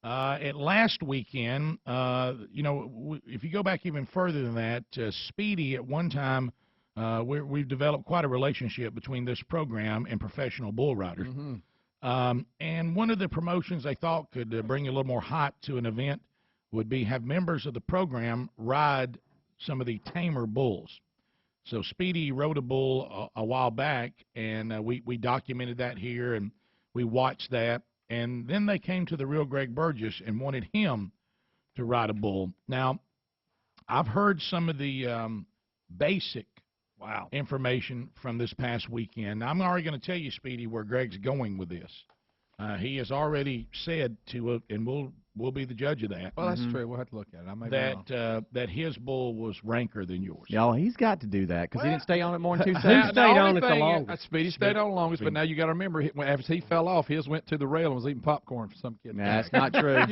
At last weekend, you know, if you go back even further than that, Speedy at one time, we've developed quite a relationship between this program and professional bull riders. And one of the promotions they thought could bring a little more hype to an event would be have members of the program ride some of the tamer bulls. So Speedy rode a bull a while back, and we documented that here, and we watched that. And then they came to the real Greg Burgess and wanted him to ride a bull. Now, I've heard some of the basic information from this past weekend. Now, I'm already going to tell you, Speedy, where Greg's going with this. He has already said to, and we'll be the judge of that. Well, that's true. We'll have to look at it. I may be wrong. That his bull was ranker than yours. Y'all, he's got to do that because he didn't stay on it more than 2 Who seconds. stayed on it the longest? Speedy stayed on the longest, but now you got to remember, after he fell off, his went to the rail and was eating popcorn for some kid. Nah, that's not true.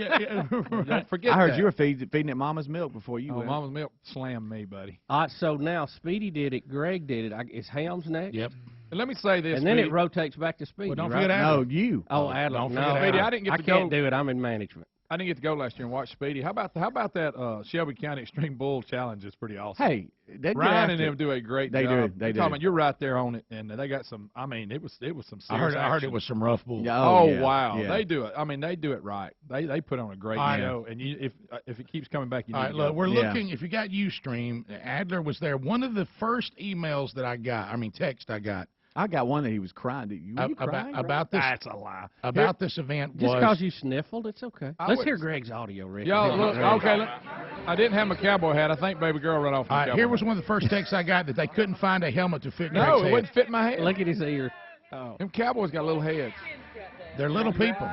Don't forget I heard that. you were feeding it Mama's milk before you went. Mama's milk slammed me, buddy. So now Speedy did it, Greg did it. It's Helms next? Yep. And let me say this, and then Speedy. it rotates back to Speedy, Well, don't right? forget Adler. No, you. Oh, Adler. Don't No, forget Speedy, Adler. I didn't get I to can't go. do it. I'm in management. I didn't get to go last year and watch Speedy. How about that Shelby County Extreme Bull Challenge? Is pretty awesome. Hey, Ryan and them do a great They job. do. They do. You're right there on it, and they got some. I mean, it was some serious I heard action. it was some rough bull. Yeah, Oh, yeah, wow, yeah. they do it. I mean, they do it right. They put on a great show, and if it keeps coming back, you need All to right, go. look, we're looking. If you got Ustream, Adler was there. One of the first emails that I got, text I got. I got one that he was crying. Were you crying? About this. That's a lie. About this event Just was. because you sniffled, it's okay. Let's would- hear Greg's audio, Rick. Y'all, look, okay. I didn't have my cowboy hat. I think baby girl ran off my cowboy here was hat. one of the first texts I got that they couldn't find a helmet to fit Greg's No, it head. wouldn't fit my head. Look at his ear. Them cowboys got little heads. They're little people.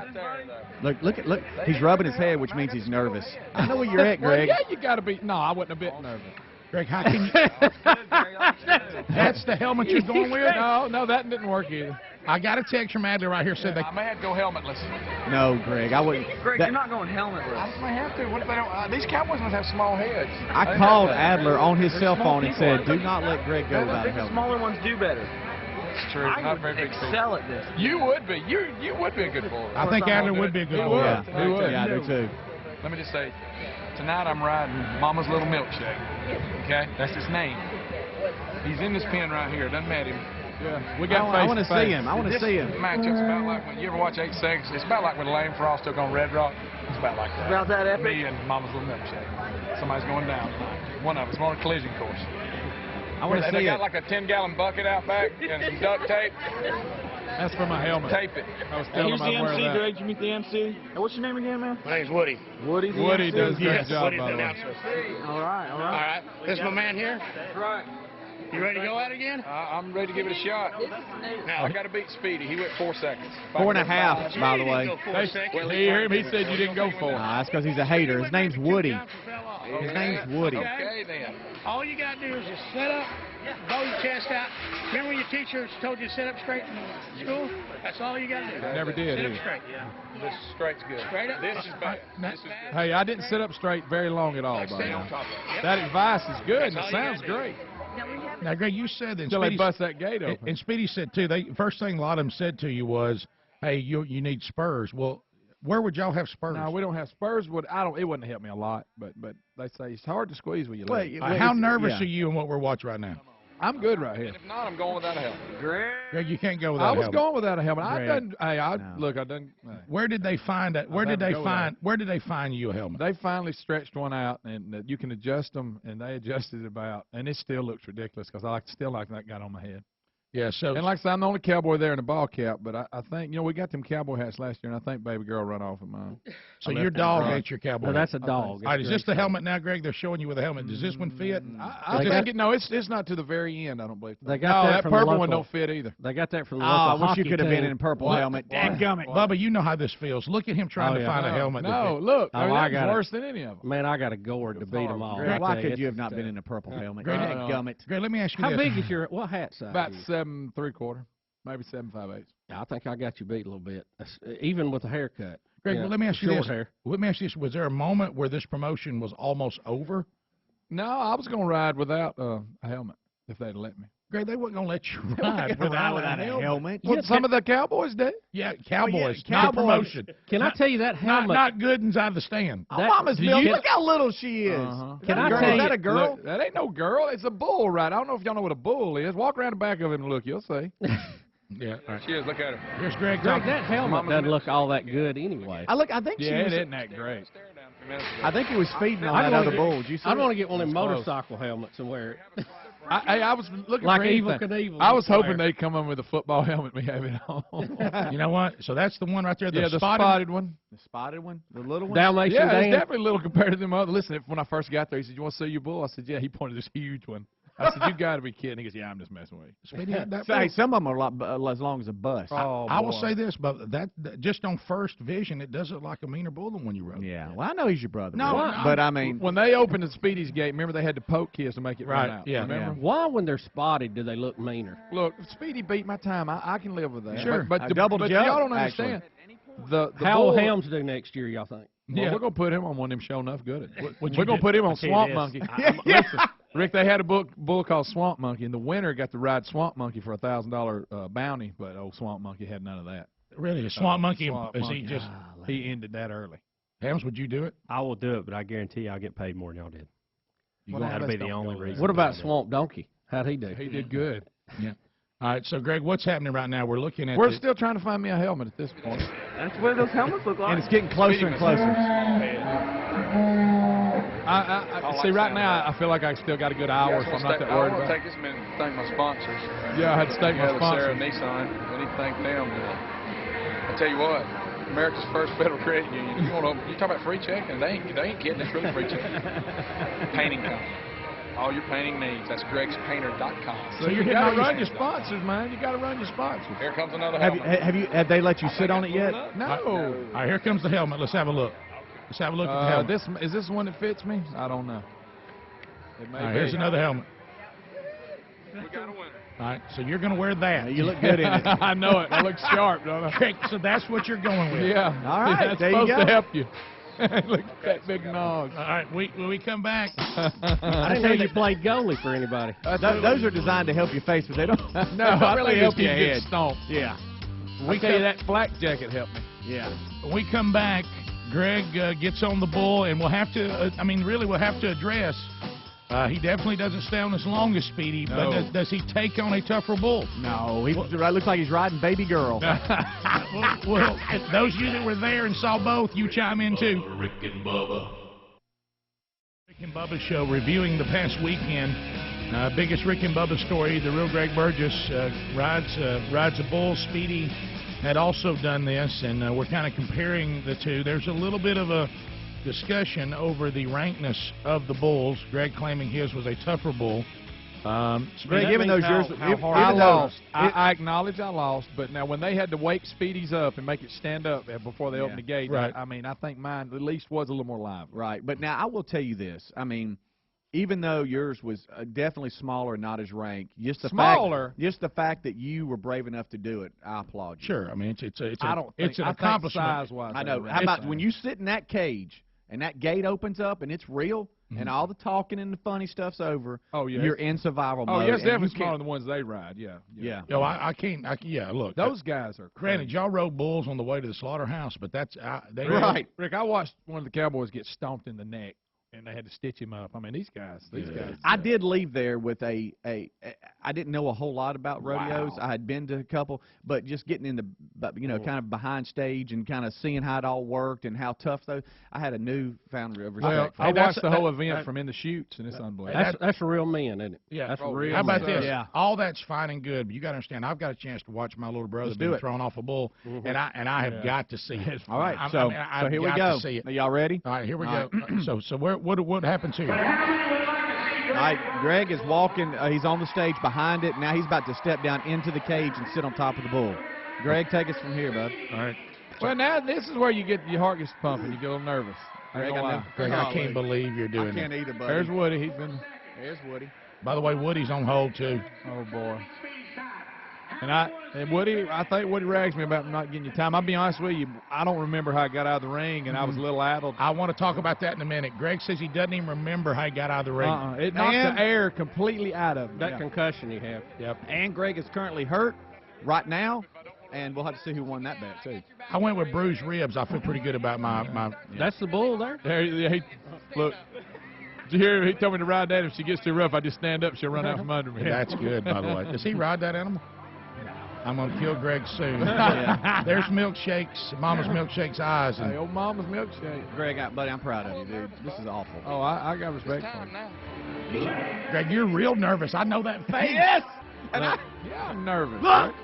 Look. He's rubbing his head, which means he's nervous. I know where you're at, Greg. Well, yeah, you got to be. No, I wasn't a bit nervous. Greg, how can you? That's the helmet you're going with? No, that didn't work either. I got a text from Adler right here said they. I may have to go helmetless. No, Greg, I wouldn't. Greg, you're not going helmetless. I may have to. What if they don't? These cowboys must have small heads. I called Adler on his cell phone and said, "Do not let Greg go without a The helmet." smaller ones do better. It's true. I Not would very big excel at this. You would be. You would be a good bull. I think Adler would be a good He bull. would. Yeah, He would. yeah, I do too. Let me just say, tonight I'm riding Mama's Little Milkshake. Okay, that's his name. He's in this pen right here. Doesn't matter. Yeah, we got. I want to see him. I want to see him. Matchup's about like when you ever watch 8 Seconds. It's about like when Lane Frost took on Red Rock. It's about like that. About that epic? Me and Mama's Little Milkshake. Somebody's going down tonight. One of us. On a collision course. I want to They see got it. like a 10-gallon bucket out back and some duct tape. That's for my helmet. Tape it. I was telling Here's him the I'd wear MC, that. Greg. Did you meet the MC? What's your name again, man? My name's Woody. Woody the Woody MC? does a great Yes, job, Woody's by the the way. announcer. All right. All right. This is my man here. That's right. You ready to go at it again? I'm ready to give it a shot. Now, I got to beat Speedy. He went 4 seconds. 4.5, by the way. Go 4 Hey, seconds. did you hear him? He said you didn't go 4. Nah, that's because he's a hater. His name's Woody. His name's Woody. Okay, then. All you got to do is just sit up, bow your chest out. Remember when your teacher told you to sit up straight in school? That's all you got to do. Never did, Sit did up he? straight. This straight's good. Straight up. This is bad. This is bad. Hey, I didn't sit up straight very long at all, by the Stay way. on top of it. Yep. That advice is good, and That's it all you sounds gotta do. great. Now, Greg, you said that. Until they Speedy- bust that gate open. And Speedy said too. First thing a lot of them said to you was, "Hey, you need spurs." Well, where would y'all have spurs? No, we don't have spurs. It wouldn't help me a lot, but they say it's hard to squeeze with your leg. How nervous are you in what we're watching right now? I'm good right here. If not, I'm going without a helmet. Greg, you can't go I without a was helmet. going without a helmet. I Greg, done. Hey, I no. look. I done. Hey. Where did they find it? Where I'd did have they to go find? Where did they find you a helmet? They finally stretched one out, and you can adjust them, and they adjusted it about, and it still looks ridiculous because I still like that got on my head. Yeah. So And like I said, I'm the only cowboy there in a ball cap, but I think, we got them cowboy hats last year, and I think baby girl run off of mine. so I your left it dog in ate your cowboy. No, that's a hat. dog. All right, is this the helmet now, Greg? They're showing you with a helmet. Does this one fit? I think it's not to the very end. I don't believe. They got no, that that from the purple one local- don't fit either. They got that from the Oh, local I wish you hockey could have been team. in a purple helmet. Dadgummit. Bubba, you know how this feels. Look at him trying Oh, to yeah. find a helmet. that No, fits. look, Oh, I mean, I that's got it. worse than any of them. Man, I got a gourd to beat them all. Greg, I why tell you, could you have it's- not been in a purple helmet? Greg, Dadgummit. Greg, let me ask you How this. big is your what hat size? About are you? 7 3/4, maybe 7 5/8. I think I got you beat a little bit, even with a haircut. Greg, Yeah, well, let me ask you short this. hair. Let me ask you this. Was there a moment where this promotion was almost over? No, I was going to ride without a helmet if they'd let me. Greg, they wasn't going to let you ride without a helmet. Well, some of the Cowboys did. Yeah, Cowboys. Cowboys. Not promotion. Can I tell you that helmet? Not Gooden's out of the stand. Oh, Mama's milk. you- Look how little she is. Can I Girl, tell is that you- a girl? Look, that ain't no girl. It's a bull, right? I don't know if y'all know what a bull is. Walk around the back of it and look. You'll see. Yeah, all right. She is. Look at her. Here's Greg Greg, talking. that helmet doesn't look all that good anyway. I think she Yeah, was. it isn't that great. I think he was feeding on I'd that wanna other get- bull. Did you see I'd it? want to get one of them That's close. motorcycle helmets and wear it. I was looking Like for Evel anything. Knievel I was wear. hoping they'd come in with a football helmet and we have it on. You know what? So that's the one right there. Yeah, the spotted one. The spotted one, the little one. Dalmatian Yeah, it's Dan. definitely little compared to them other. Listen, when I first got there, he said, "You want to see your bull?" I said, "Yeah." He pointed this huge one. I said, "You got to be kidding." He goes, "Yeah, I'm just messing with you." Speedy, that So, hey, bull- some of them are a lot as long as a bus. Oh, I will boy. say this, but that just on first vision, it does look like a meaner bull than one you rode. Yeah, well, I know he's your brother. No, Rick, no. but I mean, When they opened the Speedy's gate, remember they had to poke kids to make it Right, run out. yeah. Remember? Why, when they're spotted, do they look meaner? Look, Speedy beat my time. I can live with that. Sure. But, A double but jump, y'all don't actually. understand. The How will bull, Helms do next year, y'all think? Well, Yeah. we're gonna put him on one of them show enough good. What'd We're you gonna do? put him on I'll tell you Swamp this. Monkey. Yeah. Listen, Rick, they had a bull called Swamp Monkey. In the winter, got to ride Swamp Monkey for $1,000 bounty, but old Swamp Monkey had none of that. Really, a swamp monkey? Swamp Is Monkey. he just? He ended that early. Helms, would you do it? I will do it, but I guarantee I'll get paid more than y'all did. You That'll be the only reason. What about I do it. Swamp Donkey? How'd he do? He did good. All right, so Greg, what's happening right now? We're looking at. We're the- still trying to find me a helmet at this point. That's what those helmets look like. and it's getting closer and closer. See, right now, I feel like I still got a good hour, so I'm not that worried I want about to it. take this minute to thank my sponsors. Yeah, I had to thank my Sarah sponsor. Nissan. I need to thank them. I tell you what, America's first federal credit union. You talk about free checking? They ain't kidding. It's really free checking. Painting company. All your painting needs. That's gregspainter.com. So you got to run your sponsors, man. You got to run your sponsors. Here comes another Have helmet. have they let you sit on it yet? No. All right, here comes the helmet. Let's have a look. Let's have a look at the helmet. Is this one that fits me? I don't know. It may All right, be. here's another helmet. We got a winner. All right, so you're going to wear that. You look good in it. I know it. I look sharp, don't I? Greg, so that's what you're going with. Yeah. All right, That's there you supposed go. to help you. Look at that big nog. All right, when we come back, I didn't know you played goalie for anybody. Those are designed to help your face, but they don't. No, they don't I really think help it's your gonna get head. stomped. Yeah, We tell you that flak jacket helped me. yeah. when we come back, Greg gets on the bull, and we'll have to. Really, we'll have to address. He definitely doesn't stay on as long as Speedy, No. but does he take on a tougher bull? No, he looks like he's riding baby girl. Well, those of you that were there and saw both, you chime in too. Rick and Bubba show reviewing the past weekend. Biggest Rick and Bubba story. The real Greg Burgess rides a bull. Speedy had also done this, and we're kind of comparing the two. There's a little bit of a discussion over the rankness of the bulls. Greg claiming his was a tougher bull. Greg, even though yours, I lost. I acknowledge I lost, but now when they had to wake Speedies up and make it stand up before they opened the gate, right. I mean, I think mine at least was a little more lively. right. But now I will tell you this. I mean, even though yours was definitely smaller, and not as ranked, just the fact that you were brave enough to do it, I applaud you. Sure, I mean it's an I think accomplishment. size-wise, I know. they How were about right. when you sit in that cage and that gate opens up and it's real and all the talking and the funny stuff's over? Oh, yeah. You're in survival Oh, mode. yeah, it's and you definitely smaller can't- than the ones they ride. Yeah. Yeah. Yo, I can't. Yeah, look. Those guys are Granted, crazy. y'all rode bulls on the way to the slaughterhouse, but that's they Right. Rick, I watched one of the Cowboys get stomped in the neck, and they had to stitch him up. I mean, these guys. I did leave there with I didn't know a whole lot about rodeos. Wow. I had been to a couple, but just getting in the, kind of behind stage and kind of seeing how it all worked and how tough those, I had a newfound respect Well, for I it. watched the whole event from in the chutes, and it's unbelievable. That's real men, isn't it? Yeah. That's Oh, real. How about men. this? Yeah. All that's fine and good, but you got to understand. I've got a chance to watch my little brother Let's do be it. thrown off a bull, and I have got to see it. All right, I've so got here we to go. see it. Are y'all ready? All right, here we All go. So what happens here? All right, Greg is walking. He's on the stage behind it. Now he's about to step down into the cage and sit on top of the bull. Greg, take us from here, bud. All right, Well, now this is where you get your heart gets pumping. You get a little nervous. Greg, Greg, I can't believe you're doing that. either, buddy. There's Woody. He's been. There's Woody. By the way, Woody's on hold too. Oh boy. And Woody, I think Woody rags me about not getting you time. I'll be honest with you, I don't remember how I got out of the ring, and I was a little addled. I want to talk about that in a minute. Greg says he doesn't even remember how he got out of the ring. It knocked the air completely out of him. That concussion he had. Yep. And Greg is currently hurt right now, and we'll have to see who won that bet, too. I went with bruised ribs. I feel pretty good about my That's the bull there. Look. Did you hear? He told me to ride that. If she gets too rough, I just stand up. She'll run out from under me. That's good, by the way. Does he ride that animal? I'm going to kill Greg soon. Yeah. There's Milkshake's, Mama's Milkshake's eyes. And Hey, old Mama's milkshake. Greg, buddy, I'm proud of you, dude. This is awful. Oh, I got respect for you. Greg, you're real nervous. I know that face. Yes! And I'm nervous.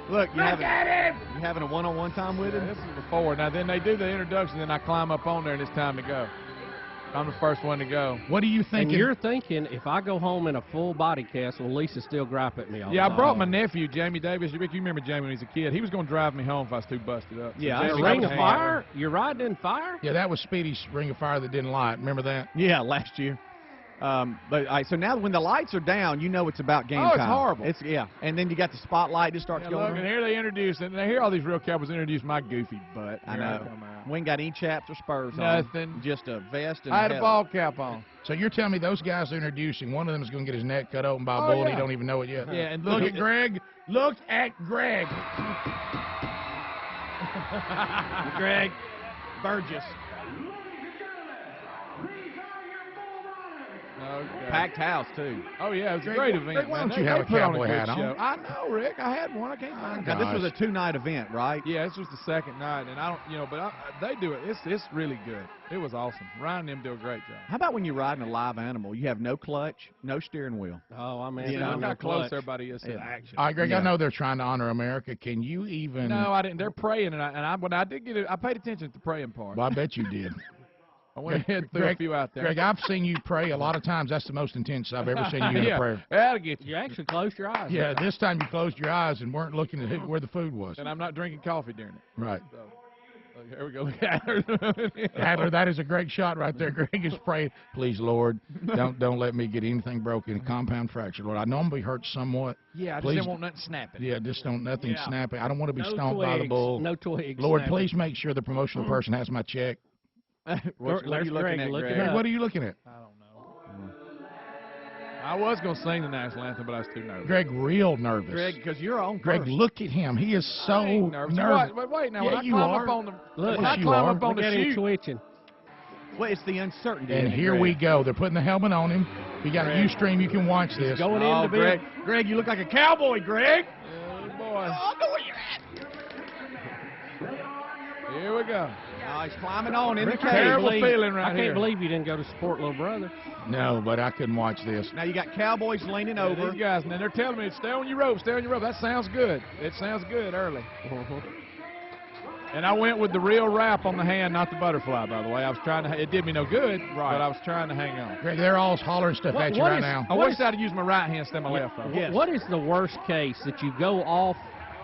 Look, you having a one-on-one time with him? This is before. Now, then they do the introduction, then I climb up on there, and it's time to go. I'm the first one to go. What do you think? And you're thinking, if I go home in a full body cast, will Lisa still gripe at me all the time? I brought my nephew, Jamie Davis. Rick, you remember Jamie when he was a kid. He was going to drive me home if I was too busted up. Yeah, so Ring of Fire? You're riding in fire? Yeah, that was Speedy's Ring of Fire that didn't light. Remember that? Yeah, last year. So now when the lights are down, you know it's about game time. Oh, it's horrible. And then you got the spotlight just starts going. Look, and here they introduce, and here all these real cowboys introduce my goofy butt. I know. We ain't got any chaps or spurs Nothing. on. Just a vest and I had a helmet. ball cap on. So you're telling me those guys they're introducing, one of them is going to get his neck cut open by a bull and he don't even know it yet? Yeah, and Look at Greg. Look at Greg. Greg Burgess. Okay. Packed house, too. Oh, yeah, it was a great event, Greg, why man. don't you have a put on cowboy good hat on? show. I know, Rick. I had one. I can't find it. Now, this was a two-night event, right? Yeah, this was the second night, and I don't, but they do it. It's really good. It was awesome. Ryan and them do a great job. How about when you're riding a live animal? You have no clutch, no steering wheel. Oh, I mean, Look how close clutch. everybody is to the action. All right, Greg, I know they're trying to honor America. Can you even... No, I didn't. They're praying, but I did get it. I paid attention to the praying part. Well, I bet you did. I went ahead and threw a few out there. Greg, I've seen you pray a lot of times. That's the most intense I've ever seen you in a prayer. That'll get you. You actually closed your eyes. Yeah, this time you closed your eyes and weren't looking at where the food was. And I'm not drinking coffee during it. Right. So, look, here we go. Look at her. Adler, that is a great shot right there. Greg is praying, please, Lord, don't let me get anything broken, a compound fracture. Lord, I know I'm going to be hurt somewhat. Yeah, I Please. just didn't want nothing snapping. Yeah, just nothing snapping. I don't want to be No stomped by the twigs. bull. No twigs. Lord, snapping. please make sure the promotional person has my check. What are you looking Greg at, looking Greg? up. What are you looking at? I don't know. I was going to sing the national anthem, but I was too nervous. Greg, real nervous. Greg, because you're on Greg, first. look at him. He is so I ain't nervous. nervous. Wait, now, Yeah, when I you climb are. up on the, Look, when I you climb are. up on Look the at him chute, twitching. Well, it's the uncertainty. And in it, here Greg. we go. They're putting the helmet on him. If you got a Ustream, you can watch this. Going Oh, into Greg, bed. Greg, you look like a cowboy, Greg. oh, boy. I know where you're at. Here we go. Oh, he's climbing on in the Rick, cave. Terrible feeling right I here. can't believe you didn't go to support little brother. No, but I couldn't watch this. Now you got cowboys leaning over. These guys, and they're telling me, stay on your rope, stay on your rope. That sounds good. It sounds good early. And I went with the real wrap on the hand, not the butterfly, by the way. I was trying to, it did me no good, but I was trying to hang on. Greg, they're all hollering stuff at you what right is- now. I wish I'd used my right hand instead of my left. Though. Yes. What is the worst case that you go off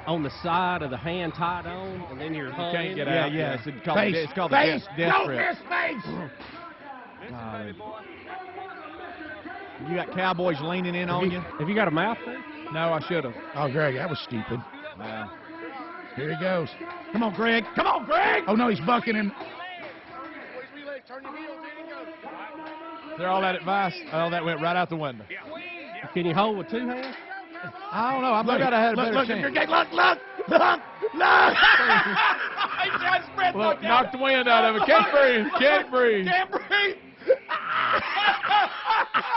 on the side of the hand tied on, and then you're hung can't in? get Yeah, out. yeah. It's called, Face, it's called face, the death don't grip. miss face. You got cowboys leaning in on you. Have you got a mouth there? No, I should have. Oh, Greg, that was stupid. Wow. Here he goes. Come on, Greg. Come on, Greg. Oh, no, he's bucking him. They're all that advice. Oh, that went right out the window. Can you hold with two hands? I don't know. I might have had a better Look, chance. Greg, look. He tried to spread Look, the knocked the wind out of it. Can't breathe. Can't breathe. Can't breathe.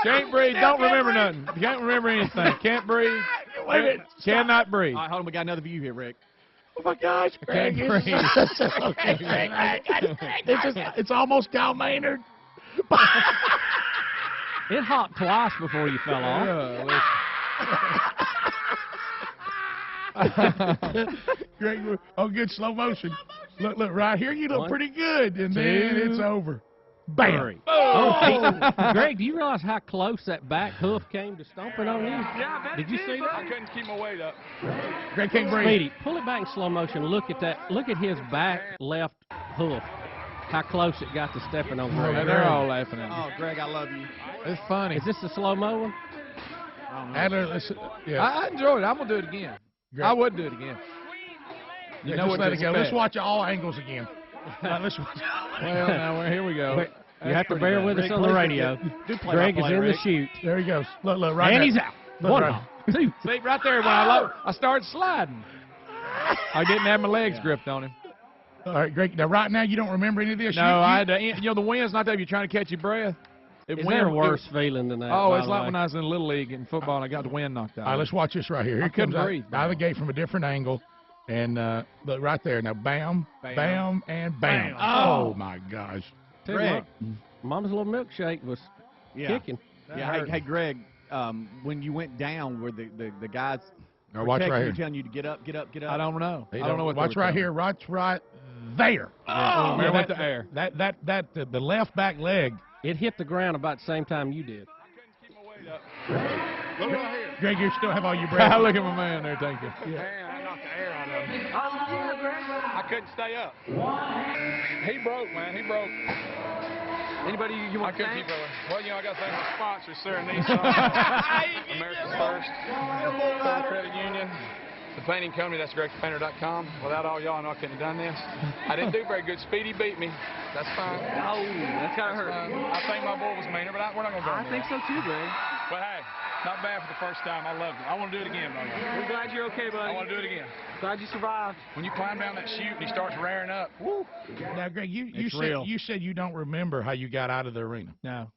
Can't breathe. Don't remember nothing. Can't remember anything. Can't breathe. Wait a minute. Cannot breathe. All right, hold on. We got another view here, Rick. Oh, my gosh. Greg, Can't breathe. it's almost Kyle Maynard. It hopped twice before you fell off. Greg, oh, good slow motion. Look, right here, you look One, pretty good, and then two, it's over. Bam. Three. Oh, Greg, do you realize how close that back hoof came to stomping on you? Yeah, I bet Did you see I that? couldn't keep my weight up. Greg can't breathe. Speedy, pull it back in slow motion. Look at that. Look at his back left hoof. How close it got to stepping on Greg. And they're all laughing at me. Oh, Greg, I love you. It's funny. Is this the slow-mo one? Adler, listen, yeah. I enjoyed it. I'm going to do it again. I would do it again. You know just what let to it go. expect. Let's watch all angles again. Let's watch. Well, now here we go. You have to bear with us on the radio. Greg is in the chute. There he goes. Look, right And there. he's out. Look, One right. off. Two. See, right there when I started sliding. I didn't have my legs gripped on him. All right, Greg. Now, right now, you don't remember any of this? No, I had to, the wind's not there. You're trying to catch your breath. Is there a worse feeling than that? Oh, by it's the like way? when I was in Little League in football and I got the wind knocked out. All right, let's watch this right here. Here I couldn't comes breathe. out of the gate from a different angle. And look, right there. Now, bam, bam, and bam. Bam. Oh, my gosh. Greg. Mama's little milkshake was kicking. Yeah, hey, Greg, when you went down, were the guys Watch right here. telling you to get up, get up, get up? I don't know. They I don't know what they Watch were right telling here. Watch right there. Oh, man, went to air. The left back leg. It hit the ground about the same time you did. Look right here. Greg, you still have all your breath. Look at my man there. Thank you. Man, I knocked the air out of him. I couldn't stay up. He broke, man. He broke. Anybody you I want to couldn't thank? keep going. Well, I got to thank my sponsors, Sarah Nissan, America's First, Federal Credit Union, the painting company, that's GregThePainter.com. Without all y'all, I know I couldn't have done this. I didn't do very good. Speedy beat me. That's fine. Oh, that's gotta hurt. I think my bull was meaner, but we're not going to go I into think that. so too, Greg. But hey, not bad for the first time. I loved it. I want to do it again, brother. We're glad you're okay, buddy. I want to do it again. Glad you survived. When you climb down that chute and he starts rearing up, woo. Now, Greg, real. you said you don't remember how you got out of the arena. No.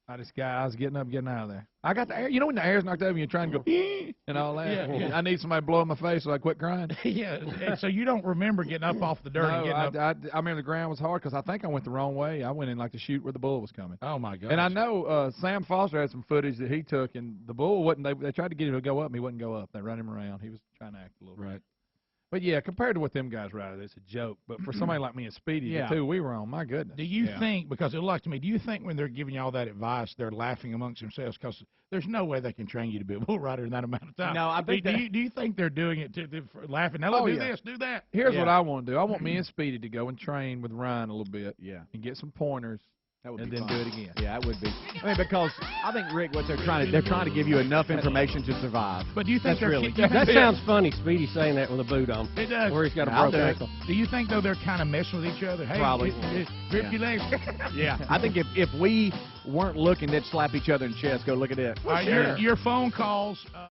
I was getting up, getting out of there. I got the air. You know when the air's knocked over and you're trying to go and all that? Yeah. I need somebody to blow in my face so I quit crying. Yeah, and so you don't remember getting up off the dirt and No, getting up. I remember the ground was hard because I think I went the wrong way. I went in like the chute where the bull was coming. Oh, my God. And I know Sam Foster had some footage that he took, and the bull wouldn't. They tried to get him to go up, and he wouldn't go up. They run him around. He was trying to act a little Right. But yeah, compared to what them guys ride, it's a joke. But for somebody like me and Speedy, Yeah. the two we were on, my goodness. Do you think, because it looked like to me, do you think when they're giving you all that advice, they're laughing amongst themselves? Because there's no way they can train you to be a bull rider in that amount of time. No, I think do you think they're doing it for laughing? Now, look, do this, do that. Here's what I want to do. I want me and Speedy to go and train with Ryan a little bit. Yeah. And get some pointers. That would And be then fun. do it again. Yeah, it would be. I mean, because I think, Rick, what they're trying to give you enough information to survive. But do you think That's really- That sounds funny, Speedy saying that with a boot on. It does. Where he's got a I'll broken do it. ankle. Do you think, though, they're kind of messing with each other? Hey, Probably. Grip your legs. Yeah. I think if we weren't looking, they'd slap each other in the chest. Go look at it. All right, your phone calls.